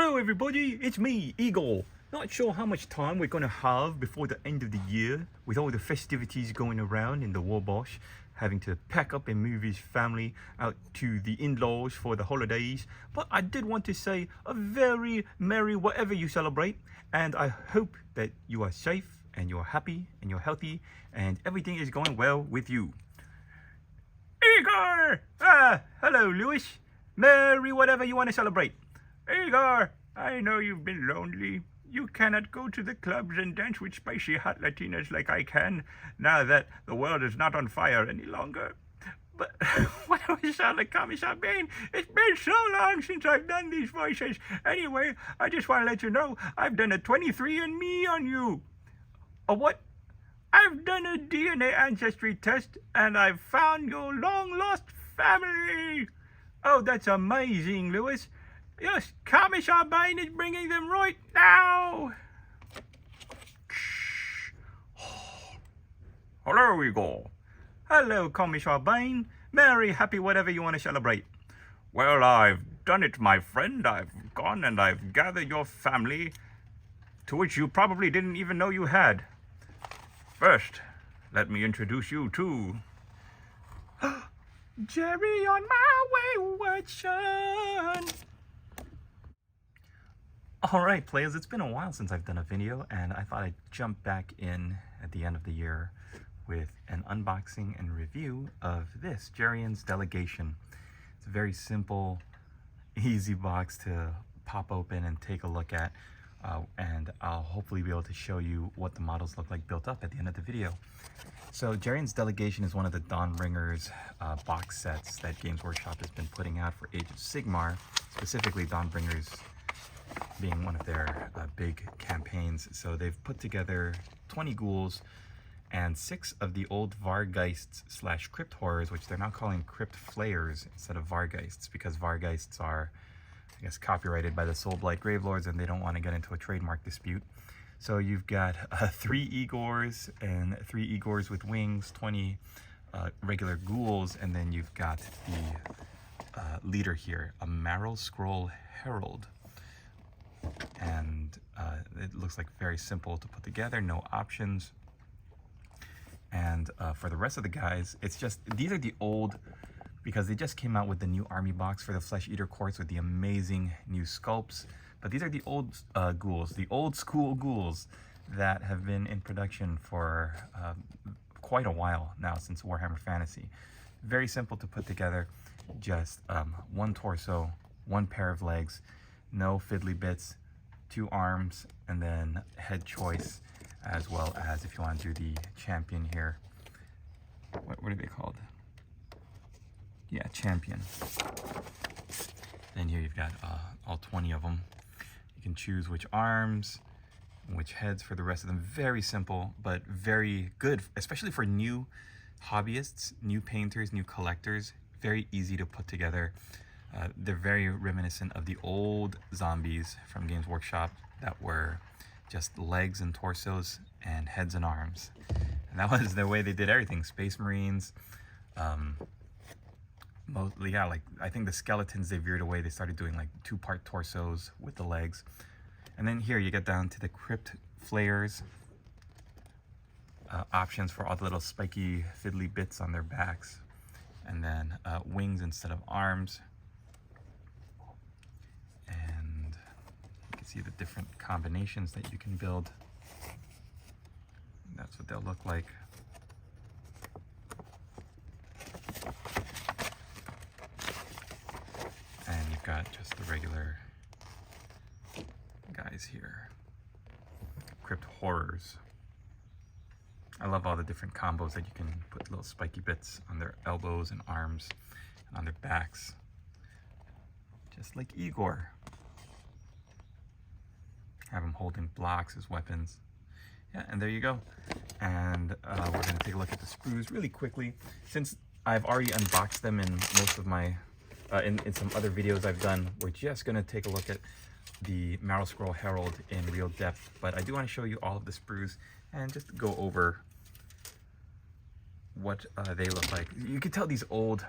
Hello everybody, it's me, Eagle. Not sure how much time we're gonna have before the end of the year with all the festivities going around in the Warbosh, having to pack up and move his family out to the in-laws for the holidays. But I did want to say a very merry whatever you celebrate, and I hope that you are safe and you're happy and you're healthy and everything is going well with you. Igor! Hello Lewis. Merry whatever you want to celebrate. Igor, I know you've been lonely. You cannot go to the clubs and dance with spicy hot Latinas like I can, now that the world is not on fire any longer. But what do I sound like, Commissar Bane? It's been so long since I've done these voices. Anyway, I just want to let you know I've done a 23andMe on you. A what? I've done a DNA ancestry test and I've found your long-lost family. Oh, that's amazing, Lewis. Yes, Commissar Bane is bringing them right now. Hello, Igor. Hello, Commissar Bane. Merry, happy, whatever you want to celebrate. Well, I've done it, my friend. I've gone and I've gathered your family, to which you probably didn't even know you had. First, let me introduce you to Jerrion, my wayward son. Alright players, it's been a while since I've done a video and I thought I'd jump back in at the end of the year with an unboxing and review of this, Jerrion's Delegation. It's a very simple, easy box to pop open and take a look at, and I'll hopefully be able to show you what the models look like built up at the end of the video. So Jerrion's Delegation is one of the Dawnbringers box sets that Games Workshop has been putting out for Age of Sigmar, specifically Dawnbringers being one of their big campaigns. So they've put together 20 ghouls and 6 of the old Vargeists / crypt horrors, which they're now calling crypt flayers instead of Vargeists, because Vargeists are, I guess, copyrighted by the Soulblight Gravelords and they don't want to get into a trademark dispute. So you've got 3 Igors and 3 Igors with wings, 20 regular ghouls, and then you've got the leader here, a Marrow Scroll Herald. And it looks like very simple to put together, no options. And for the rest of the guys, it's just, these are the old, because they just came out with the new army box for the Flesh Eater Courts with the amazing new sculpts. But these are the old ghouls, the old school ghouls that have been in production for quite a while now, since Warhammer Fantasy. Very simple to put together, just one torso, one pair of legs, no fiddly bits, 2 arms, and then head choice, as well as, if you want to do the champion here, what are they called? Yeah, champion. Then here you've got all 20 of them. You can choose which arms, which heads for the rest of them. Very simple, but very good, especially for new hobbyists, new painters, new collectors. Very easy to put together. They're very reminiscent of the old zombies from Games Workshop that were just legs and torsos and heads and arms. And that was the way they did everything. Space Marines, mostly, yeah, like I think the skeletons, they veered away. They started doing like 2-part torsos with the legs. And then here you get down to the crypt flayers, options for all the little spiky fiddly bits on their backs, and then wings instead of arms. And you can see the different combinations that you can build. And that's what they'll look like. And you've got just the regular guys here. Crypt horrors. I love all the different combos that you can put little spiky bits on their elbows and arms and on their backs. Just like Igor. Have them holding blocks as weapons. Yeah, and there you go. And we're going to take a look at the sprues really quickly. Since I've already unboxed them in most of my, in some other videos I've done, we're just going to take a look at the Marrow Scroll Herald in real depth. But I do want to show you all of the sprues and just go over what they look like. You can tell these old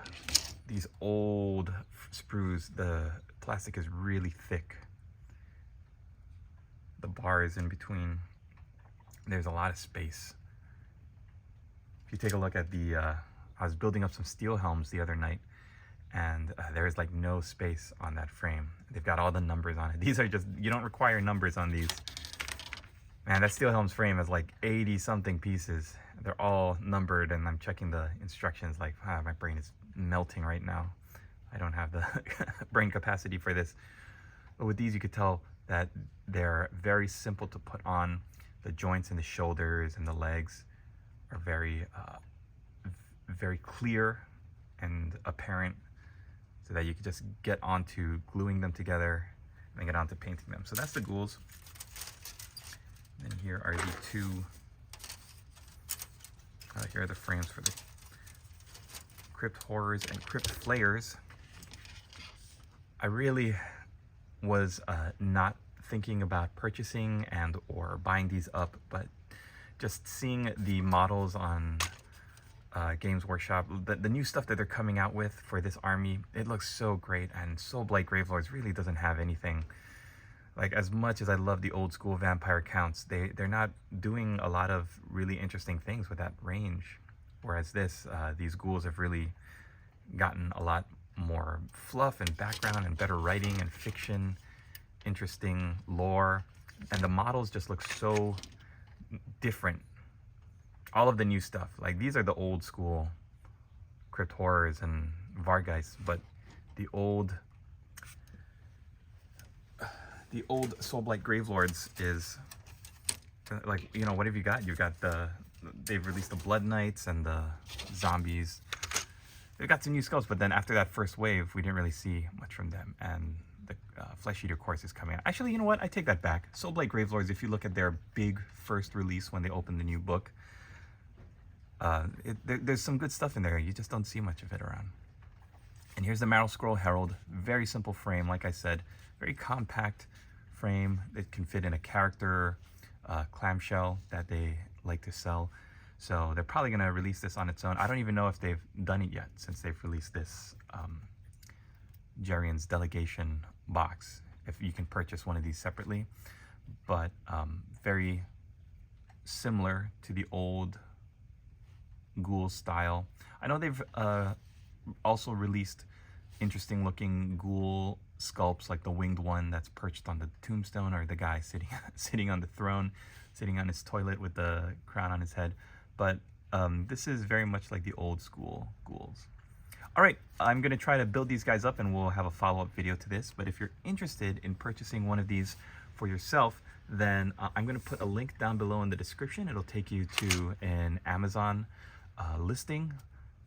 sprues, the plastic is really thick. the bars in between, there's a lot of space. If you take a look at the, I was building up some steel helms the other night, and there's like no space on that frame. They've got all the numbers on it. These are just, you don't require numbers on these. Man, that steel helm's frame has like 80 something pieces. They're all numbered, and I'm checking the instructions like, my brain is melting right now. I don't have the brain capacity for this. But with these, you could tell that they're very simple to put on. The joints in the shoulders and the legs are very, very clear and apparent, so that you can just get onto gluing them together and get onto painting them. So that's the ghouls. And here are the two, here are the frames for the Crypt Horrors and Crypt Flayers. I really was not thinking about purchasing and or buying these up, but just seeing the models on Games Workshop, the new stuff that they're coming out with for this army, it looks so great. And Soul Blight Gravelords really doesn't have anything. Like, as much as I love the old school vampire counts, they're not doing a lot of really interesting things with that range. Whereas these ghouls have really gotten a lot more fluff and background and better writing and fiction, interesting lore, and the models just look so different. All of the new stuff, like these are the old school Crypt Horrors and Vargeists, but the old Soul Blight Gravelords is like, you know, what have you got? You've got they've released the Blood Knights and the zombies. They've got some new sculpts, but then after that first wave, we didn't really see much from them. And the Flesh Eater course is coming out. Actually, you know what? I take that back. Soul Blight Gravelords, if you look at their big first release when they opened the new book, there's some good stuff in there. You just don't see much of it around. And here's the Marrow Scroll Herald. Very simple frame, like I said. Very compact frame that can fit in a character clamshell that they like to sell. So they're probably going to release this on its own. I don't even know if they've done it yet, since they've released this Jerrion's Delegation box, if you can purchase one of these separately. But very similar to the old ghoul style. I know they've also released interesting looking ghoul sculpts, like the winged one that's perched on the tombstone, or the guy sitting on the throne, sitting on his toilet with the crown on his head. But this is very much like the old school ghouls. All right, I'm going to try to build these guys up, and we'll have a follow-up video to this. But if you're interested in purchasing one of these for yourself, then I'm going to put a link down below in the description. It'll take you to an Amazon listing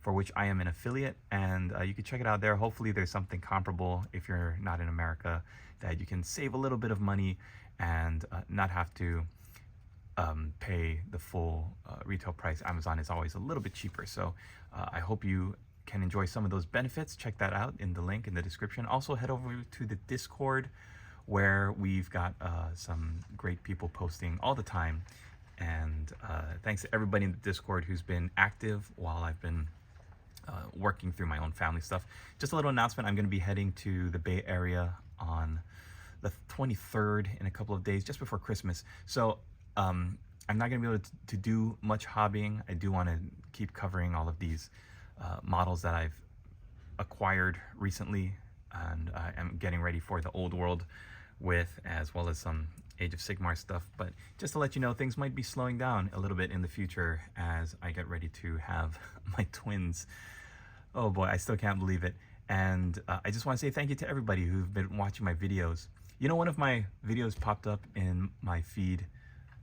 for which I am an affiliate, and you can check it out there. Hopefully there's something comparable if you're not in America, that you can save a little bit of money and not have to pay the full retail price. Amazon is always a little bit cheaper. So I hope you can enjoy some of those benefits. Check that out in the link in the description. Also head over to the Discord, where we've got some great people posting all the time. And thanks to everybody in the Discord who's been active while I've been working through my own family stuff. Just a little announcement, I'm going to be heading to the Bay Area on the 23rd in a couple of days, just before Christmas. So I'm not going to be able to do much hobbying. I do want to keep covering all of these models that I've acquired recently, and I am getting ready for the old world with, as well as some Age of Sigmar stuff. But just to let you know, things might be slowing down a little bit in the future as I get ready to have my twins. Oh boy, I still can't believe it. And I just want to say thank you to everybody who've been watching my videos. You know, one of my videos popped up in my feed.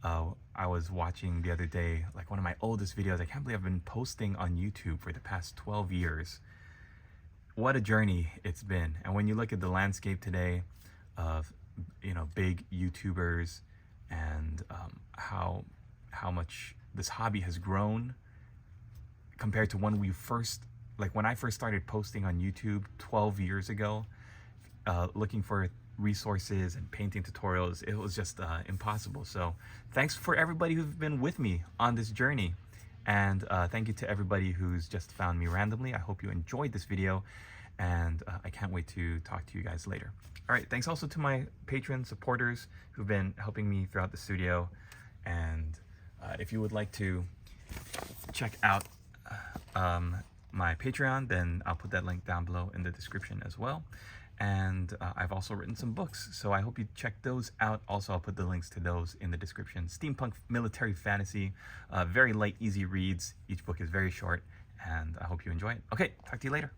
I was watching the other day, like one of my oldest videos. I can't believe I've been posting on YouTube for the past 12 years. What a journey it's been. And when you look at the landscape today of, you know, big YouTubers, and how much this hobby has grown compared to when when I first started posting on YouTube 12 years ago, looking for resources and painting tutorials, it was just impossible. So thanks for everybody who's been with me on this journey, and thank you to everybody who's just found me randomly. I hope you enjoyed this video, and I can't wait to talk to you guys later. All right, thanks also to my patron supporters who've been helping me throughout the studio. And if you would like to check out my Patreon, then I'll put that link down below in the description as well. And I've also written some books, so I hope you check those out. Also, I'll put the links to those in the description. Steampunk military fantasy, very light, easy reads. Each book is very short, and I hope you enjoy it. Okay, talk to you later.